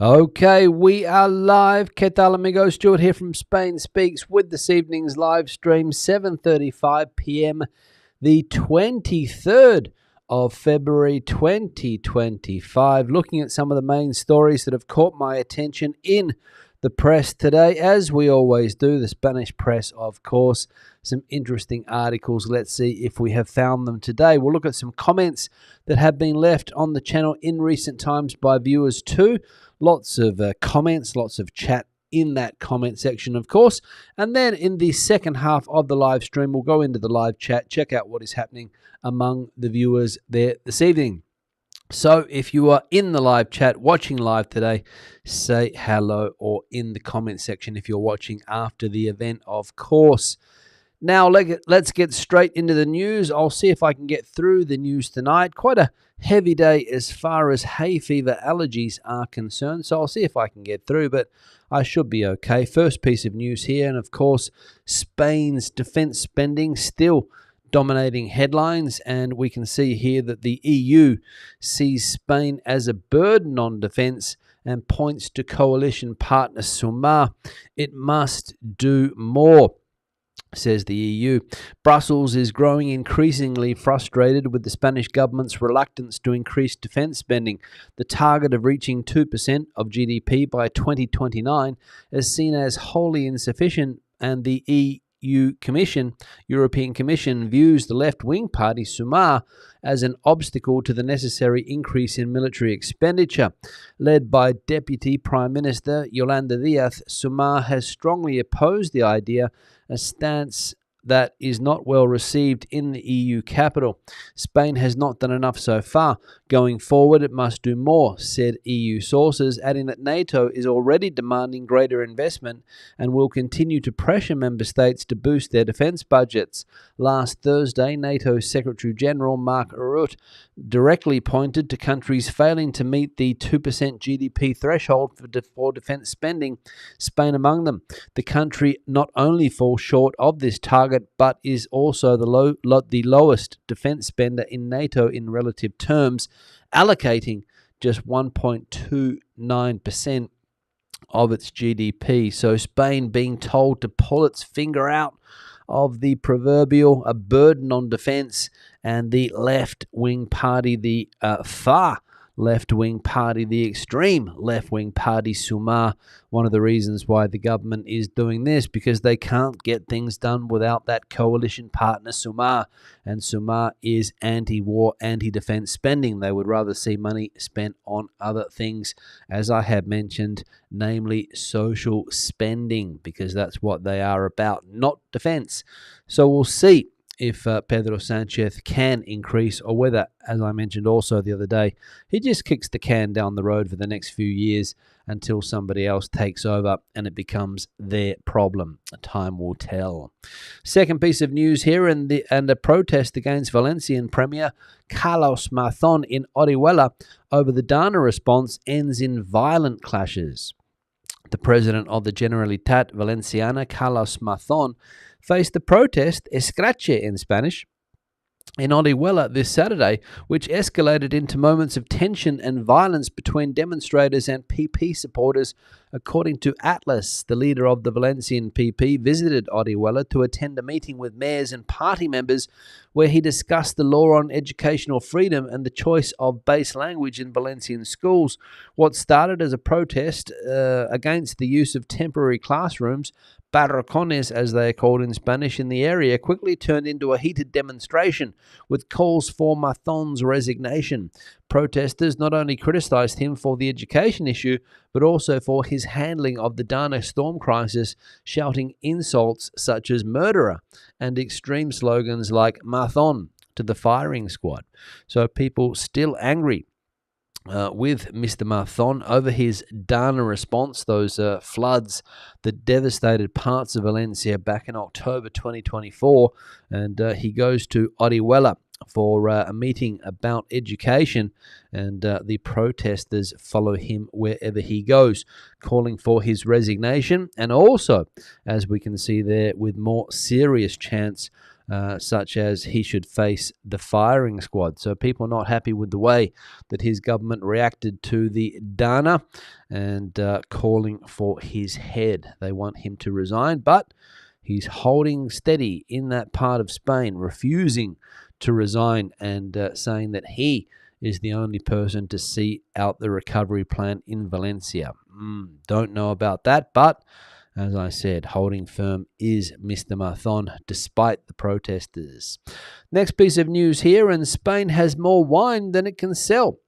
Okay, we are live. ¿Qué tal, amigos? Stuart here from Spain Speaks with this evening's live stream, 7:35 p.m., the 23rd of February 2025. Looking at some of the main stories that have caught my attention in the press today, as we always do, the Spanish press, of course. Some interesting articles. Let's see if we have found them today. We'll look at some comments that have been left on the channel in recent times by viewers too. Lots of comments, lots of chat in that comment section, of course. And then in the second half of the live stream, we'll go into the live chat, check out what is happening among the viewers there this evening. So if you are in the live chat, watching live today, say hello, or in the comment section if you're watching after the event, of course. Now, let's get straight into the news. I'll see if I can get through the news tonight. Quite a heavy day as far as hay fever allergies are concerned, so I'll see if I can get through, but I should be okay. First piece of news here, and of course, Spain's defense spending still dominating headlines, and we can see here that the EU sees Spain as a burden on defense and points to coalition partner Sumar. It must do more, says the EU. Brussels is growing increasingly frustrated with the Spanish government's reluctance to increase defense spending. The target of reaching 2% of GDP by 2029 is seen as wholly insufficient, and the European Commission views the left-wing party Sumar as an obstacle to the necessary increase in military expenditure. Led by Deputy Prime Minister Yolanda Díaz, Sumar has strongly opposed the idea, a stance that is not well received in the EU capital. Spain has not done enough so far. Going forward, it must do more, said EU sources, adding that NATO is already demanding greater investment and will continue to pressure member states to boost their defense budgets. Last Thursday, NATO Secretary General Mark Rutte directly pointed to countries failing to meet the 2% GDP threshold for defense spending, Spain among them. The country not only falls short of this target, but is also the lowest defense spender in NATO in relative terms, allocating just 1.29% of its GDP. So Spain being told to pull its finger out of the proverbial a burden on defense, and the left-wing party, the far left-wing party, the extreme left-wing party, Sumar. One of the reasons why the government is doing this, because they can't get things done without that coalition partner, Sumar. And Sumar is anti-war, anti-defense spending. They would rather see money spent on other things, as I have mentioned, namely social spending, because that's what they are about, not defense. So we'll see if Pedro Sanchez can increase, or whether, as I mentioned also the other day, he just kicks the can down the road for the next few years until somebody else takes over and it becomes their problem. Time will tell. Second piece of news here, and a protest against Valencian Premier Carlos Mazón in Orihuela over the Dana response ends in violent clashes. The president of the Generalitat Valenciana, Carlos Mazón, faced the protest, escrache in Spanish, in Orihuela this Saturday, which escalated into moments of tension and violence between demonstrators and PP supporters. According to Atlas, the leader of the Valencian PP visited Orihuela to attend a meeting with mayors and party members where he discussed the law on educational freedom and the choice of base language in Valencian schools. What started as a protest against the use of temporary classrooms, barracones as they are called in Spanish, in the area, quickly turned into a heated demonstration with calls for Mazón's resignation. Protesters not only criticized him for the education issue, but also for his handling of the Dana storm crisis, shouting insults such as murderer and extreme slogans like Mazón to the firing squad. So people still angry with Mr. Mazón over his Dana response, those floods that devastated parts of Valencia back in October 2024, and he goes to Orihuela for a meeting about education, and the protesters follow him wherever he goes, calling for his resignation, and also, as we can see there, with more serious chants, such as he should face the firing squad. So people not happy with the way that his government reacted to the Dana and calling for his head. They want him to resign, but he's holding steady in that part of Spain, refusing to resign and saying that he is the only person to see out the recovery plan in Valencia. Don't know about that, but as I said, holding firm is Mr. Mathon, despite the protesters. Next piece of news here, and Spain has more wine than it can sell.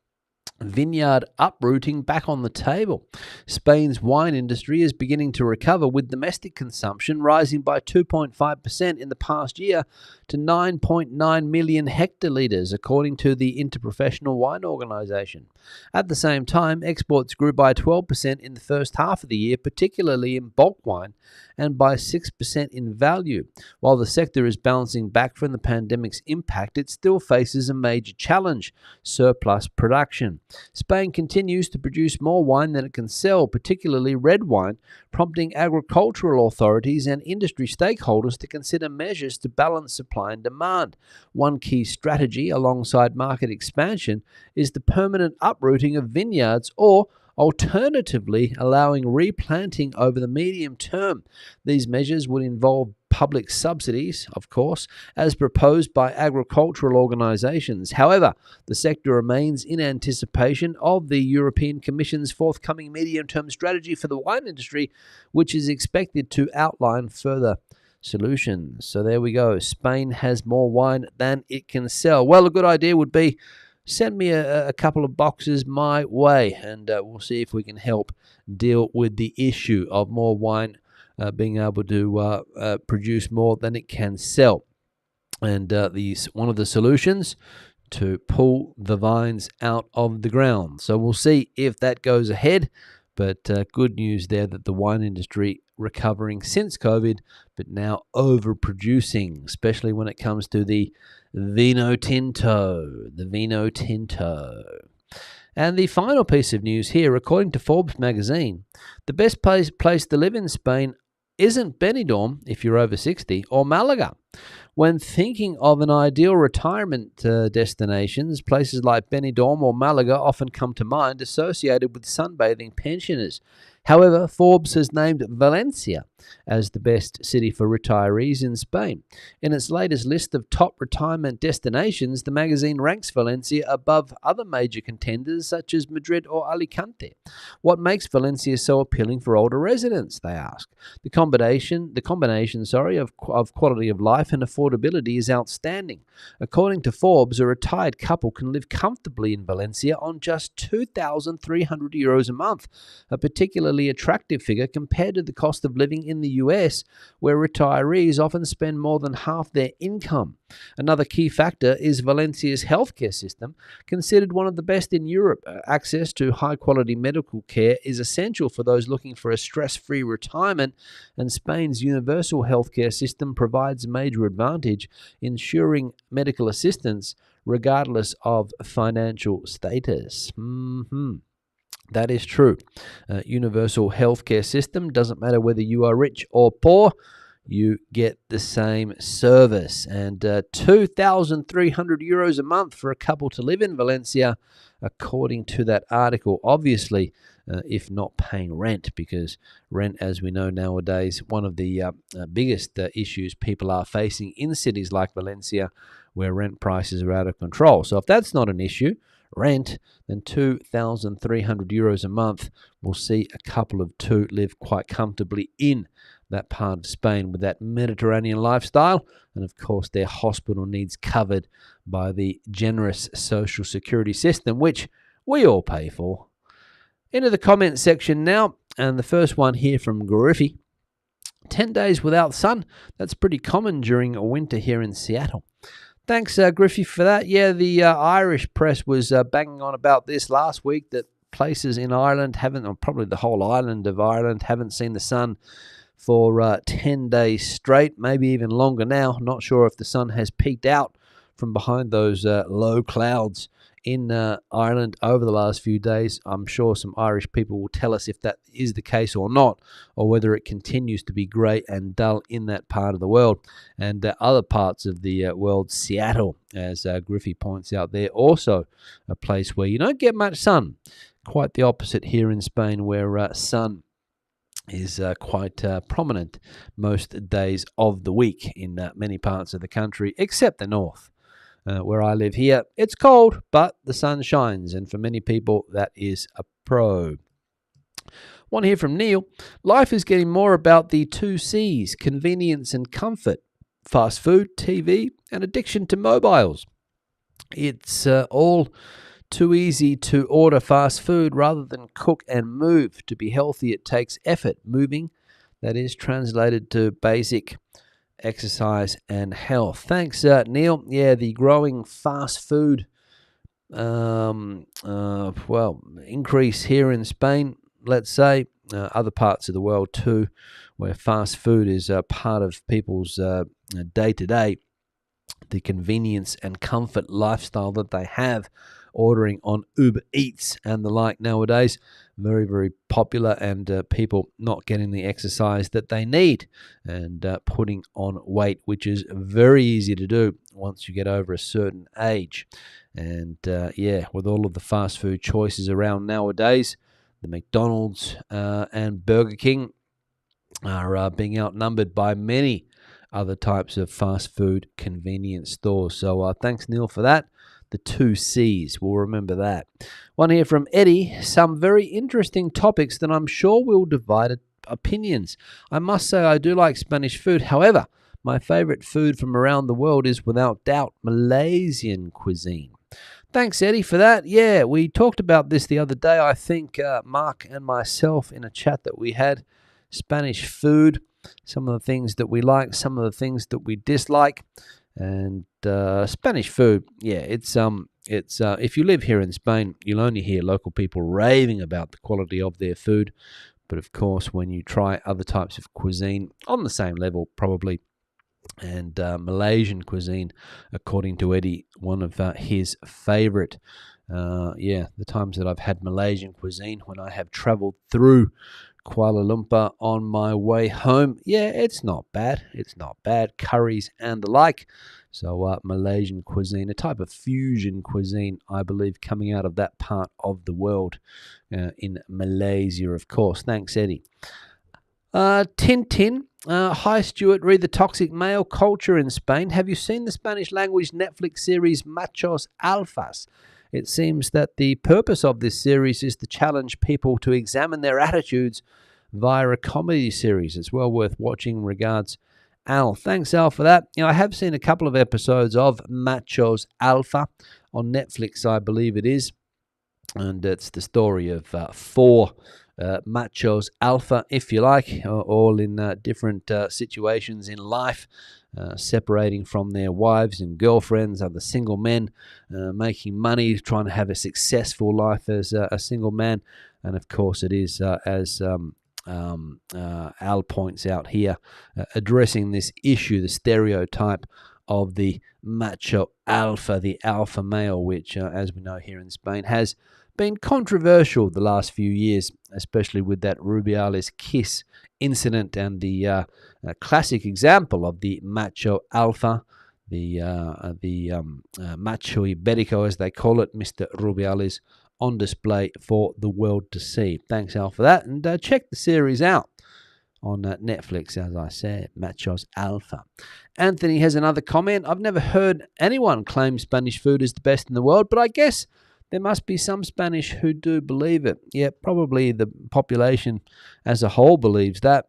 Vineyard uprooting back on the table. Spain's wine industry is beginning to recover, with domestic consumption rising by 2.5% in the past year to 9.9 million hectolitres, according to the Interprofessional Wine Organisation. At the same time, exports grew by 12% in the first half of the year, particularly in bulk wine, and by 6% in value. While the sector is bouncing back from the pandemic's impact, it still faces a major challenge: surplus production. Spain continues to produce more wine than it can sell, particularly red wine, prompting agricultural authorities and industry stakeholders to consider measures to balance supply and demand. One key strategy, alongside market expansion, is the permanent uprooting of vineyards, or alternatively allowing replanting over the medium term. These measures would involve public subsidies, of course, as proposed by agricultural organisations. However, the sector remains in anticipation of the European Commission's forthcoming medium-term strategy for the wine industry, which is expected to outline further solutions. So there we go. Spain has more wine than it can sell. Well, a good idea would be send me a couple of boxes my way, and we'll see if we can help deal with the issue of more wine being able to produce more than it can sell. And one of the solutions, to pull the vines out of the ground. So we'll see if that goes ahead. But good news there that the wine industry recovering since COVID, but now overproducing, especially when it comes to the Vino Tinto. The Vino Tinto. And the final piece of news here, according to Forbes magazine, the best place to live in Spain isn't Benidorm, if you're over 60, or Malaga. When thinking of an ideal retirement destinations, places like Benidorm or Malaga often come to mind, associated with sunbathing pensioners. However, Forbes has named Valencia as the best city for retirees in Spain. In its latest list of top retirement destinations, the magazine ranks Valencia above other major contenders such as Madrid or Alicante. What makes Valencia so appealing for older residents, they ask. The combination of quality of life and affordability is outstanding. According to Forbes, a retired couple can live comfortably in Valencia on just €2,300 a month, a particularly attractive figure compared to the cost of living in the US, where retirees often spend more than half their income. Another key factor is Valencia's healthcare system, considered one of the best in Europe. Access to high-quality medical care is essential for those looking for a stress-free retirement, and Spain's universal healthcare system provides a major advantage, ensuring medical assistance regardless of financial status. That is true. Universal healthcare system, doesn't matter whether you are rich or poor, you get the same service. And €2,300 a month for a couple to live in Valencia, according to that article. Obviously, if not paying rent, because rent, as we know nowadays, one of the biggest issues people are facing in cities like Valencia, where rent prices are out of control. So if that's not an issue, rent, then €2,300 a month will see a couple of two live quite comfortably in that part of Spain with that Mediterranean lifestyle, and of course their hospital needs covered by the generous social security system, which we all pay for. Into the comment section now, and the first one here from Griffey. 10 days without sun, that's pretty common during a winter here in Seattle. Thanks, Griffey, for that. Yeah, the Irish press was banging on about this last week, that places in Ireland haven't, or probably the whole island of Ireland, haven't seen the sun for 10 days straight, maybe even longer now. Not sure if the sun has peeked out from behind those low clouds in Ireland over the last few days. I'm sure some Irish people will tell us if that is the case or not, or whether it continues to be grey and dull in that part of the world. And other parts of the world, Seattle, as Griffey points out there, also a place where you don't get much sun. Quite the opposite here in Spain, where sun is quite prominent most days of the week in many parts of the country, except the north. Where I live here, it's cold, but the sun shines, and for many people, that is a pro. One here from Neil. Life is getting more about the 2 C's, convenience and comfort, fast food, TV, and addiction to mobiles. It's all too easy to order fast food rather than cook and move. To be healthy, it takes effort. Moving, that is translated to basic exercise and health. Thanks, Neil. Yeah, the growing fast food increase here in Spain, let's say, other parts of the world too, where fast food is part of people's day-to-day, the convenience and comfort lifestyle that they have, ordering on Uber Eats and the like nowadays. Very, very popular, and people not getting the exercise that they need and putting on weight, which is very easy to do once you get over a certain age. And with all of the fast food choices around nowadays, the McDonald's and Burger King are being outnumbered by many other types of fast food convenience stores. So thanks, Neil, for that. The 2 C's, we'll remember that. One here from Eddie. Some very interesting topics that I'm sure will divide opinions. I must say I do like Spanish food. However, my favorite food from around the world is without doubt Malaysian cuisine. Thanks, Eddie, for that. Yeah, we talked about this the other day, I think, Mark and myself, in a chat that we had. Spanish food, some of the things that we like, some of the things that we dislike. And Spanish food, yeah, it's if you live here in Spain, you'll only hear local people raving about the quality of their food. But of course, when you try other types of cuisine on the same level, probably, and Malaysian cuisine, according to Eddie, one of his favorite. The times that I've had Malaysian cuisine when I have traveled through Kuala Lumpur on my way home, yeah, it's not bad. It's not bad. Curries and the like. So Malaysian cuisine, a type of fusion cuisine, I believe, coming out of that part of the world in Malaysia, of course. Thanks, Eddie. Tintin. Hi, Stuart. Read the toxic male culture in Spain. Have you seen the Spanish language Netflix series Machos Alfas? It seems that the purpose of this series is to challenge people to examine their attitudes via a comedy series. It's well worth watching. Regards, Al. Thanks, Al, for that. I have seen a couple of episodes of Machos Alpha on Netflix, I believe it is. And it's the story of 4 machos alpha, if you like, all in different situations in life, separating from their wives and girlfriends, other single men, making money, trying to have a successful life as a single man. And of course, it is, as Al points out here, addressing this issue, the stereotype of the macho alpha, the alpha male, which, as we know here in Spain, has been controversial the last few years, especially with that Rubiales kiss incident and the classic example of the macho alpha, the macho iberico, as they call it, Mr. Rubiales, on display for the world to see. Thanks, Al, for that. And check the series out on Netflix, as I said, Machos Alpha. Anthony has another comment. I've never heard anyone claim Spanish food is the best in the world, but I guess there must be some Spanish who do believe it. Yeah, probably the population as a whole believes that.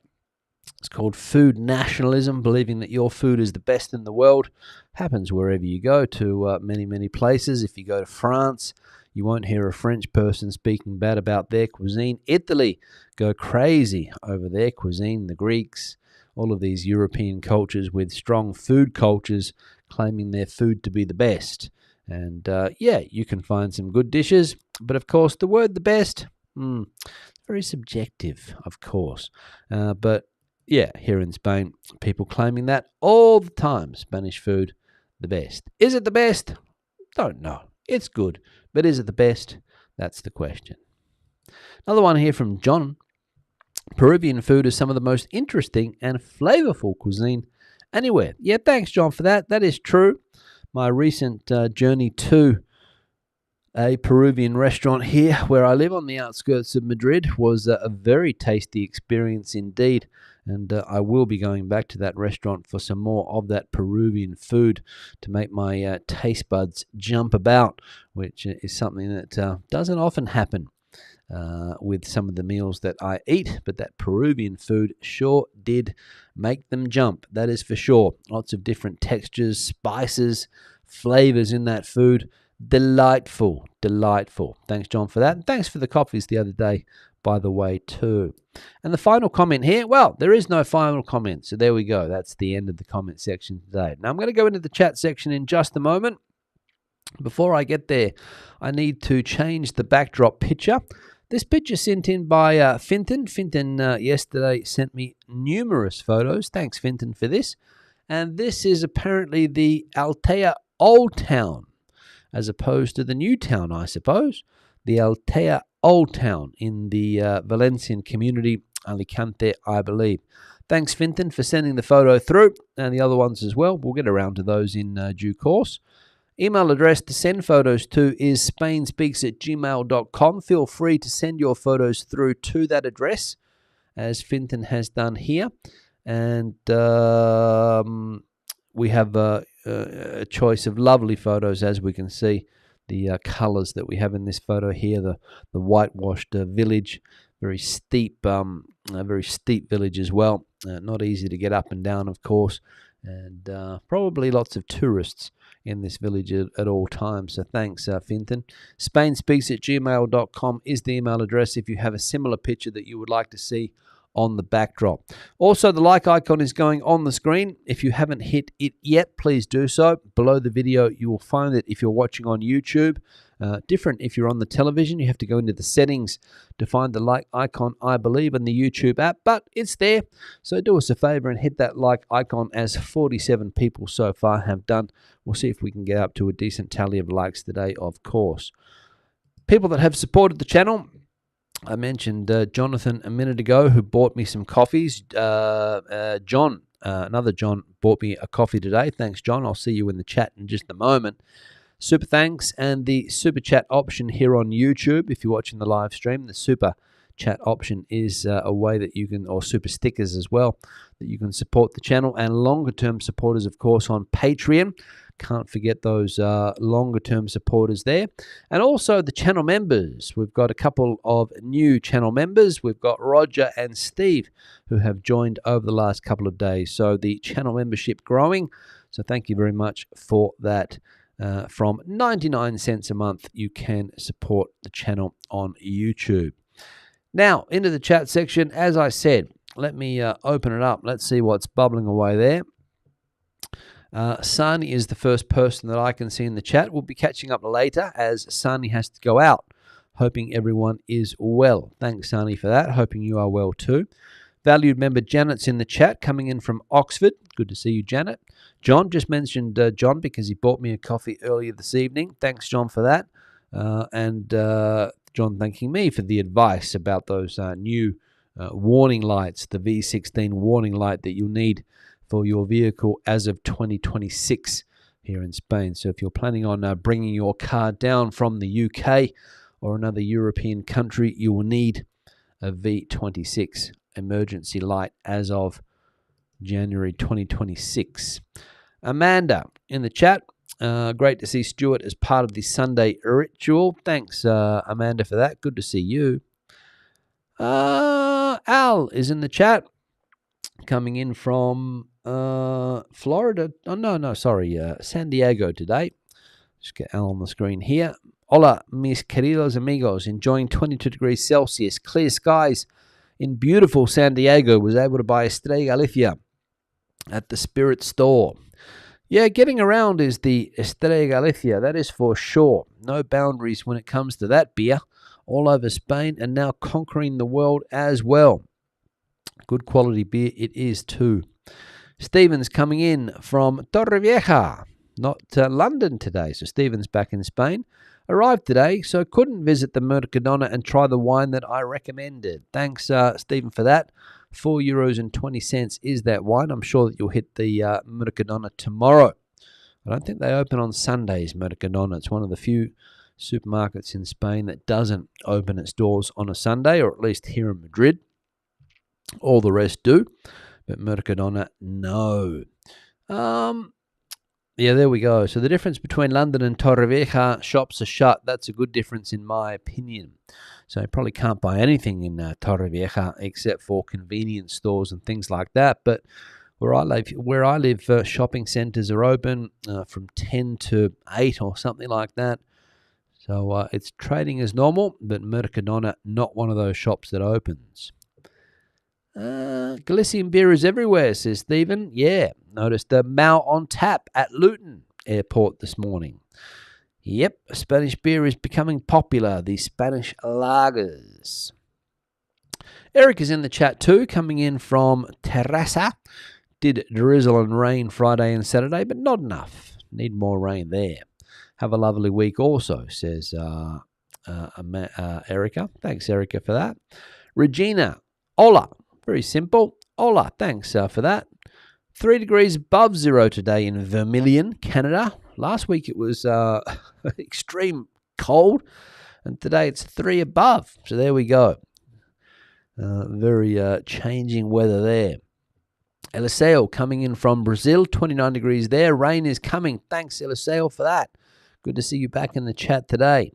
It's called food nationalism, believing that your food is the best in the world. Happens wherever you go to many, many places. If you go to France, you won't hear a French person speaking bad about their cuisine. Italy go crazy over their cuisine. The Greeks, all of these European cultures with strong food cultures claiming their food to be the best. And you can find some good dishes. But of course, the word the best, very subjective, of course. But yeah, here in Spain, people claiming that all the time. Spanish food, the best. Is it the best? Don't know. It's good, but is it the best? That's the question. Another one here from John. Peruvian food is some of the most interesting and flavorful cuisine anywhere. Yeah, thanks, John, for that. That is true. My recent journey to a Peruvian restaurant here where I live on the outskirts of Madrid was a very tasty experience indeed. And I will be going back to that restaurant for some more of that Peruvian food to make my taste buds jump about, which is something that doesn't often happen with some of the meals that I eat, but that Peruvian food sure did make them jump. That is for sure. Lots of different textures, spices, flavors in that food. Delightful, delightful. Thanks, John, for that. And thanks for the coffees the other day, by the way, too. And the final comment here, well, there is no final comment. So there we go. That's the end of the comment section today. Now I'm going to go into the chat section in just a moment. Before I get there, I need to change the backdrop picture. This picture sent in by Finton. Finton yesterday sent me numerous photos. Thanks, Finton, for this. And this is apparently the Altea Old Town, as opposed to the new town, I suppose. The Altea Old Town in the Valencian community, Alicante, I believe. Thanks, Finton, for sending the photo through, and the other ones as well. We'll get around to those in due course. Email address to send photos to is spainspeaks@gmail.com. Feel free to send your photos through to that address, as Finton has done here. And we have a choice of lovely photos, as we can see. The colors that we have in this photo here, the whitewashed village, very steep village as well. Not easy to get up and down, of course, and probably lots of tourists in this village at all times. So thanks, Finton. spainspeaks@gmail.com is the email address if you have a similar picture that you would like to see on the backdrop. Also, the like icon is going on the screen. If you haven't hit it yet, please do so. Below the video, you will find it if you're watching on YouTube. Different if you're on the television. You have to go into the settings to find the like icon, I believe, in the YouTube app, but it's there. So do us a favor and hit that like icon, as 47 people so far have done. We'll see if we can get up to a decent tally of likes today, of course. People that have supported the channel, I mentioned Jonathan a minute ago, who bought me some coffees. John, another John, bought me a coffee today. Thanks, John. I'll see you in the chat in just a moment. Super thanks, and the super chat option here on YouTube. If you're watching the live stream, the super chat option is a way that you can, or super stickers as well, that you can support the channel, and longer term supporters, of course, on Patreon. Can't forget those longer term supporters there. And also the channel members. We've got a couple of new channel members. We've got Roger and Steve, who have joined over the last couple of days. So the channel membership growing. So thank you very much for that. From 99 cents a month, you can support the channel on YouTube. Now, into the chat section. As I said, let me open it up. Let's see what's bubbling away there. Sani is the first person that I can see in the chat. We'll be catching up later, as Sani has to go out. Hoping everyone is well. Thanks, Sani, for that. Hoping you are well too. Valued member Janet's in the chat, coming in from Oxford. Good to see you, Janet. John, just mentioned John because he bought me a coffee earlier this evening. Thanks, John, for that. And John thanking me for the advice about those new warning lights, the V16 warning light that you'll need for your vehicle as of 2026 here in Spain. So if you're planning on bringing your car down from the UK or another European country, you will need a V26 emergency light as of January 2026. Amanda in the chat. Great to see Stuart as part of the Sunday ritual. Thanks, Amanda, for that. Good to see you. Al is in the chat, coming in from Florida. Oh, no, sorry, San Diego today. Just get Al on the screen here. Hola, mis queridos amigos. Enjoying 22 degrees Celsius, clear skies in beautiful San Diego. Was able to buy Estrella Galicia at the Spirit store. Yeah, getting around is the Estrella Galicia, that is for sure. No boundaries when it comes to that beer. All over Spain and now conquering the world as well. Good quality beer it is too. Stephen's coming in from Torrevieja. not London today. So Stephen's back in Spain. Arrived today, so couldn't visit the Mercadona and try the wine that I recommended. Thanks, Stephen, for that. €4.20 is that wine. I'm sure that you'll hit the Mercadona tomorrow. I don't think they open on Sundays, Mercadona. It's one of the few supermarkets in Spain that doesn't open its doors on a Sunday, or at least here in Madrid. All the rest do, but Mercadona, no. Yeah, there we go. So the difference between London and Torrevieja, shops are shut. That's a good difference in my opinion. So you probably can't buy anything in Torrevieja except for convenience stores and things like that. But where I live, shopping centres are open from 10 to 8 or something like that. So it's trading as normal, but Mercadona, not one of those shops that opens. Galician beer is everywhere, says Stephen. Yeah, noticed the Mao on tap at Luton Airport this morning. Yep, Spanish beer is becoming popular, the Spanish lagers. Eric is in the chat too, coming in from Terrassa. Did drizzle and rain Friday and Saturday, but not enough. Need more rain there. Have a lovely week also, says Erica. Thanks, Erica, for that. Regina, hola. Very simple. Hola, thanks for that. 3 degrees above zero today in Vermilion, Canada. Last week it was extreme cold, and today it's 3 above. So there we go. Very changing weather there. Eliseo coming in from Brazil, 29 degrees there. Rain is coming. Thanks, Eliseo, for that. Good to see you back in the chat today.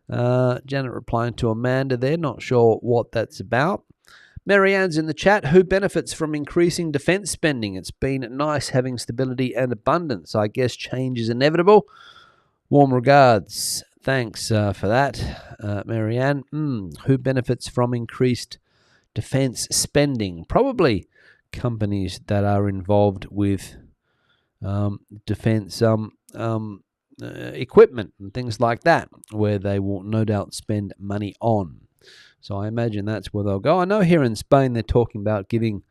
Janet replying to Amanda there. Not sure what that's about. Marianne's in the chat. Who benefits from increasing defence spending? It's been nice having stability and abundance. I guess change is inevitable. Warm regards. Thanks for that, Marianne. Who benefits from increased defence spending? Probably companies that are involved with defence equipment and things like that, where they will no doubt spend money on. So I imagine that's where they'll go. I know here in Spain they're talking about giving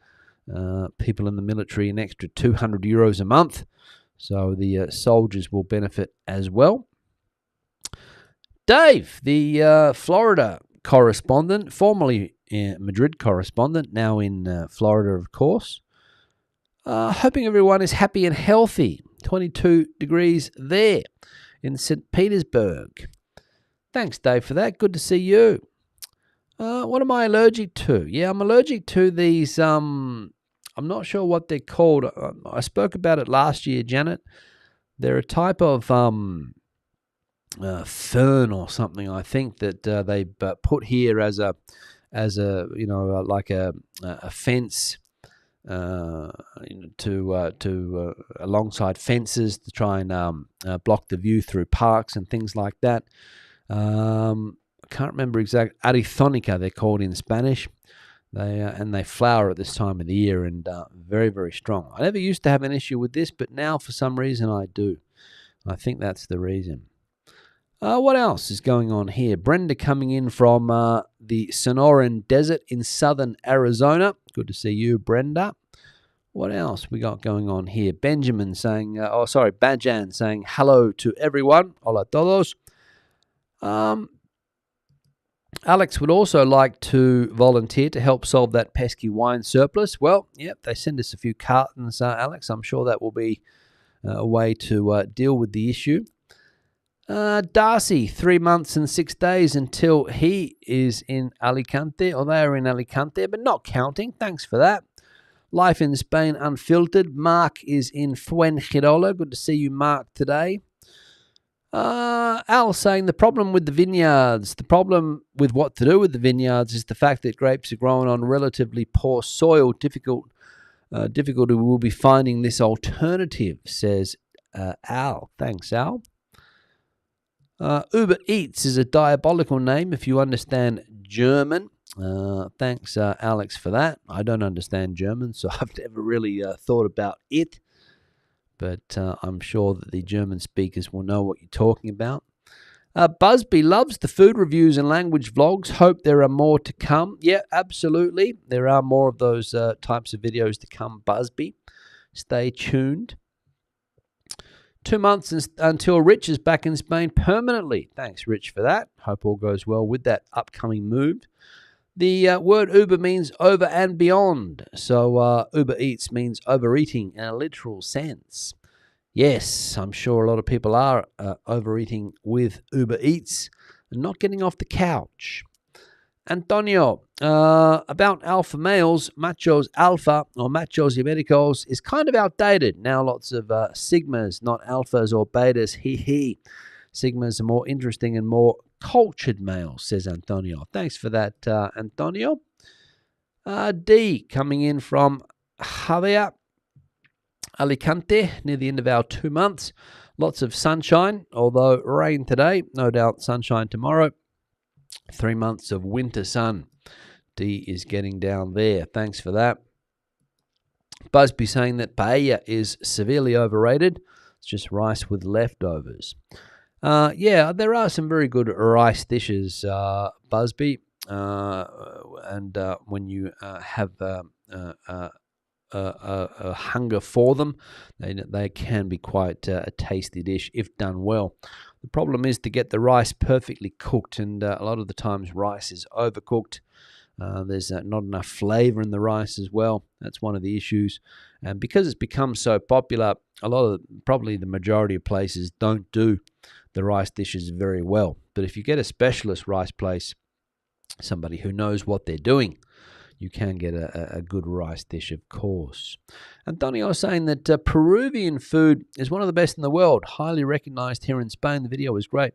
people in the military an extra €200 a month. So the soldiers will benefit as well. Dave, the Florida correspondent, formerly Madrid correspondent, now in Florida, of course. Hoping everyone is happy and healthy. 22 degrees there in St. Petersburg. Thanks, Dave, for that. Good to see you. What am I allergic to? Yeah, I'm allergic to these, I'm not sure what they're called. I spoke about it last year, Janet. They're a type of fern or something, I think, that they put here as a like a fence to alongside fences to try and block the view through parks and things like that. Can't remember exact Arithonica they're called in Spanish. They flower at this time of the year and very, very strong. I never used to have an issue with this, but now for some reason I do. I think that's the reason. What else is going on here? Brenda coming in from the Sonoran Desert in southern Arizona. Good to see you, Brenda. What else we got going on here? Benjamin saying, Bajan saying hello to everyone. Hola todos. Alex would also like to volunteer to help solve that pesky wine surplus. Well, yep, they send us a few cartons, Alex. I'm sure that will be a way to deal with the issue. Darcy, 3 months and 6 days until he is in Alicante, or they are in Alicante, but not counting. Thanks for that. Life in Spain Unfiltered. Mark is in Fuengirola. Good to see you, Mark, today. Al saying the problem with the vineyards, the problem with what to do with the vineyards is the fact that grapes are grown on relatively poor soil. Difficulty will be finding this alternative, says Al. Thanks, Al. Uber Eats is a diabolical name if you understand German. Thanks, Alex, for that. I don't understand German, so I've never really thought about it. But I'm sure that the German speakers will know what you're talking about. Busby loves the food reviews and language vlogs. Hope there are more to come. Yeah, absolutely. There are more of those types of videos to come, Busby. Stay tuned. 2 months until Rich is back in Spain permanently. Thanks, Rich, for that. Hope all goes well with that upcoming move. The word Uber means over and beyond. So Uber Eats means overeating in a literal sense. Yes, I'm sure a lot of people are overeating with Uber Eats and not getting off the couch. Antonio, about alpha males, machos alpha or machos ibéricos is kind of outdated. Now lots of sigmas, not alphas or betas. Hee. Sigmas are more interesting and more cultured males, says Antonio. Thanks for that, Antonio. D coming in from Javier, Alicante, near the end of our 2 months. Lots of sunshine, although rain today. No doubt sunshine tomorrow. 3 months of winter sun. D is getting down there. Thanks for that. Busby saying that paella is severely overrated. It's just rice with leftovers. Yeah, there are some very good rice dishes, Busby. And when you have a hunger for them, they can be quite a tasty dish if done well. The problem is to get the rice perfectly cooked, and a lot of the times rice is overcooked. There's not enough flavor in the rice as well. That's one of the issues. And because it's become so popular, probably the majority of places don't do the rice dishes very well. But if you get a specialist rice place, somebody who knows what they're doing, you can get a good rice dish, of course. Antonio was saying that Peruvian food is one of the best in the world, highly recognized here in Spain. The video was great.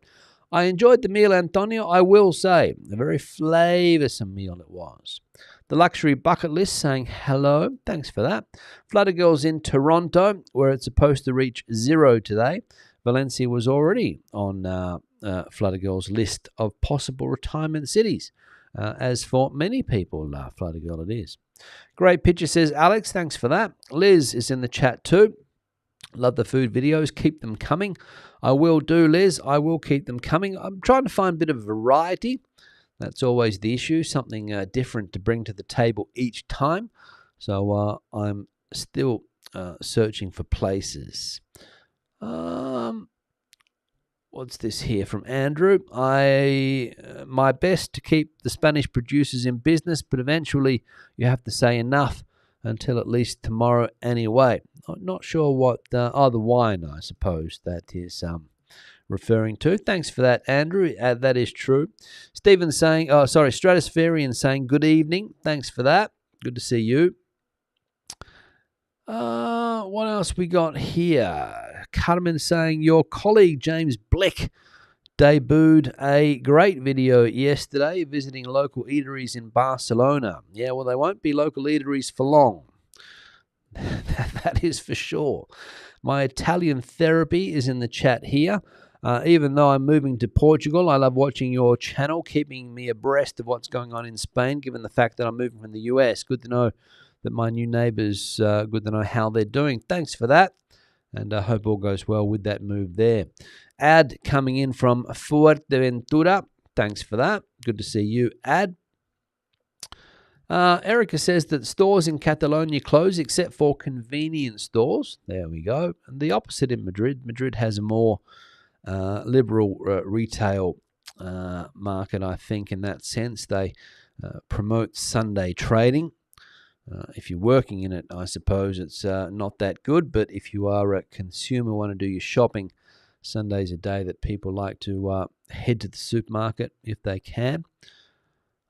I enjoyed the meal, Antonio, I will say. A very flavoursome meal it was. The Luxury Bucket List saying hello. Thanks for that. Flutter Girls in Toronto, where it's supposed to reach 0 today. Valencia was already on Flutter Girls' list of possible retirement cities. As for many people, Flutter Girl it is. Great picture, says Alex. Thanks for that. Liz is in the chat too. Love the food videos. Keep them coming. I will do, Liz. I will keep them coming. I'm trying to find a bit of variety. That's always the issue. Something different to bring to the table each time. So I'm still searching for places. What's this here from Andrew? My best to keep the Spanish producers in business, but eventually you have to say enough until at least tomorrow anyway. I'm not sure what, the wine, I suppose, that is referring to. Thanks for that, Andrew. That is true. Stephen saying, Stratospherian saying, good evening. Thanks for that. Good to see you. What else we got here? Carmen saying, your colleague James Blick debuted a great video yesterday visiting local eateries in Barcelona. Yeah, well, they won't be local eateries for long. That is for sure. My Italian therapy is in the chat here. Even though I'm moving to Portugal, I love watching your channel, keeping me abreast of what's going on in Spain, given the fact that I'm moving from the US. Good to know that my new neighbours, good to know how they're doing. Thanks for that, and I hope all goes well with that move there. Ad coming in from Fuerteventura. Thanks for that. Good to see you, Ad. Erica says that stores in Catalonia close except for convenience stores. There we go. And the opposite in Madrid. Madrid has a more liberal retail market, I think, in that sense. They promote Sunday trading. If you're working in it, I suppose it's not that good. But if you are a consumer, want to do your shopping, Sunday's a day that people like to head to the supermarket if they can.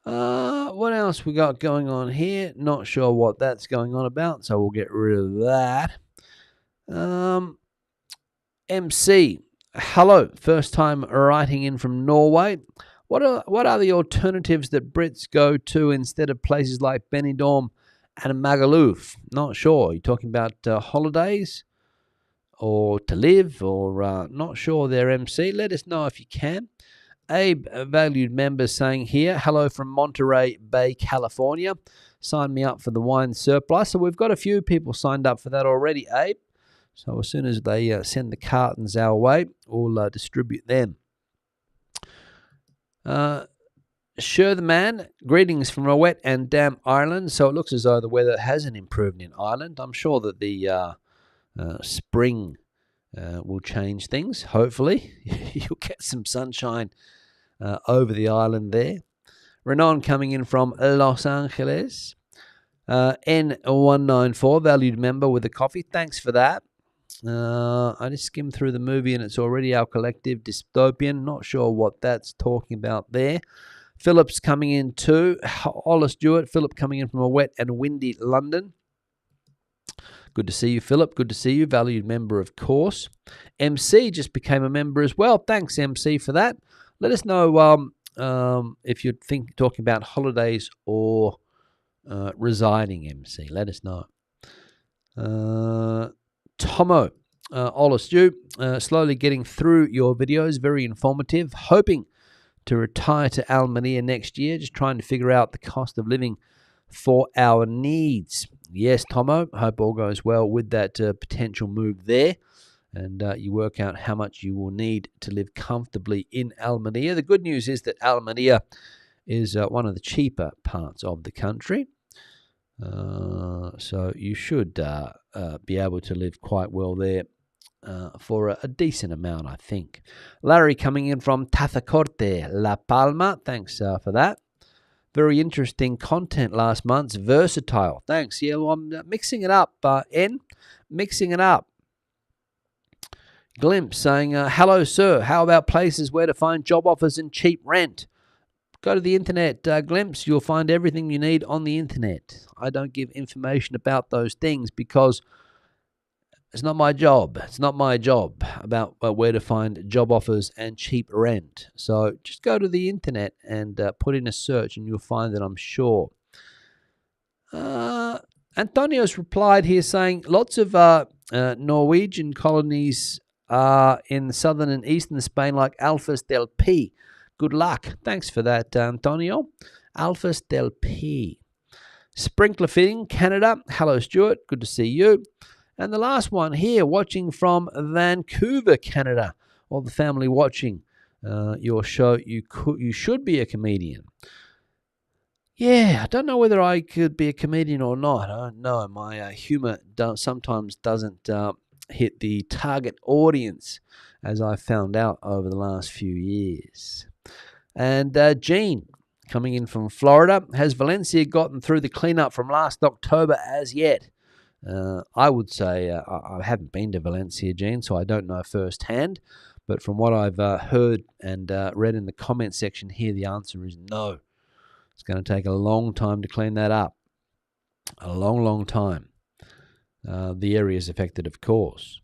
What else we got going on here? Not sure what that's going on about, so we'll get rid of that. MC, hello, first time writing in from Norway. What are the alternatives that Brits go to instead of places like Benidorm and Magaluf? Not sure. You're talking about holidays or to live, or not sure there, MC. Let us know if you can. Abe, a valued member, saying here, hello from Monterey Bay, California. Sign me up for the wine surplus. So we've got a few people signed up for that already, Abe. So as soon as they send the cartons our way, we'll distribute them. Sure the man, greetings from a wet and damp Ireland. So it looks as though the weather hasn't improved in Ireland. I'm sure that the spring will change things. Hopefully, you'll get some sunshine over the island there. Renan coming in from Los Angeles. N194, valued member with a coffee. Thanks for that. I just skimmed through the movie and it's already our collective dystopian. Not sure what that's talking about there. Philip's coming in too. Ola Stewart. Philip coming in from a wet and windy London. Good to see you, Philip. Good to see you. Valued member, of course. MC just became a member as well. Thanks, MC, for that. Let us know if you're talking about holidays or residing, MC. Let us know. Tomo, Ola Stu, slowly getting through your videos. Very informative. Hoping to retire to Almeria next year. Just trying to figure out the cost of living for our needs. Yes, Tomo. Hope all goes well with that potential move there. And you work out how much you will need to live comfortably in Almeria. The good news is that Almeria is one of the cheaper parts of the country. So you should be able to live quite well there for a decent amount, I think. Larry coming in from Tazacorte, La Palma. Thanks for that. Very interesting content last month. Versatile. Thanks. Yeah, well, I'm mixing it up, N. Mixing it up. Glimpse saying, hello, sir. How about places where to find job offers and cheap rent? Go to the internet, Glimpse. You'll find everything you need on the internet. I don't give information about those things because it's not my job. It's not my job about where to find job offers and cheap rent. So just go to the internet and put in a search and you'll find it, I'm sure. Antonio's replied here saying lots of Norwegian colonies in southern and eastern Spain like Alfas del Pi. Good luck. Thanks for that, Antonio. Alfas del Pi. Sprinkler Fitting, Canada. Hello, Stuart. Good to see you. And the last one here, watching from Vancouver, Canada. All the family watching your show. You should be a comedian. Yeah, I don't know whether I could be a comedian or not. I don't know. My humor sometimes doesn't hit the target audience, as I found out over the last few years. And Gene, coming in from Florida, has Valencia gotten through the cleanup from last October as yet? I would say I haven't been to Valencia, Gene, so I don't know firsthand. But from what I've heard and read in the comment section here, the answer is no. It's going to take a long time to clean that up. A long, long time. The area is affected, of course.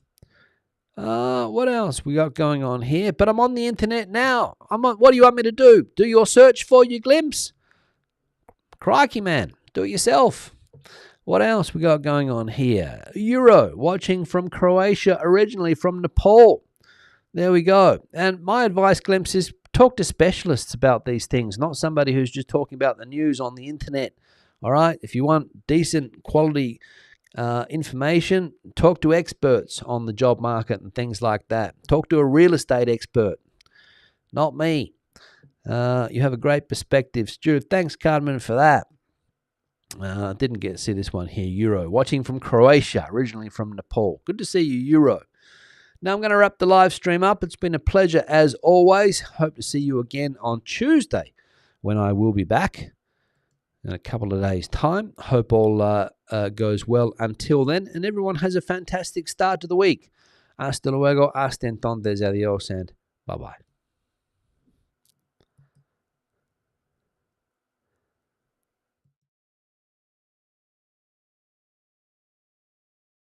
What else we got going on here? But I'm on the internet now. What do you want me to do? Do your search for your Glimpse? Crikey, man. Do it yourself. What else we got going on here? Euro, watching from Croatia, originally from Nepal. There we go. And my advice, Glimpse, is talk to specialists about these things, not somebody who's just talking about the news on the internet. All right? If you want decent quality information, talk to experts on the job market and things like that. Talk to a real estate expert, not me. You have a great perspective, Stu. Thanks, Carmen, for that. Didn't get to see this one here. Euro, watching from Croatia, originally from Nepal. Good to see you, Euro. Now I'm going to wrap the live stream up. It's been a pleasure as always. Hope to see you again on Tuesday when I will be back in a couple of days' time. Hope all goes well until then, and everyone has a fantastic start to the week. Hasta luego, hasta entonces, adios, and bye-bye.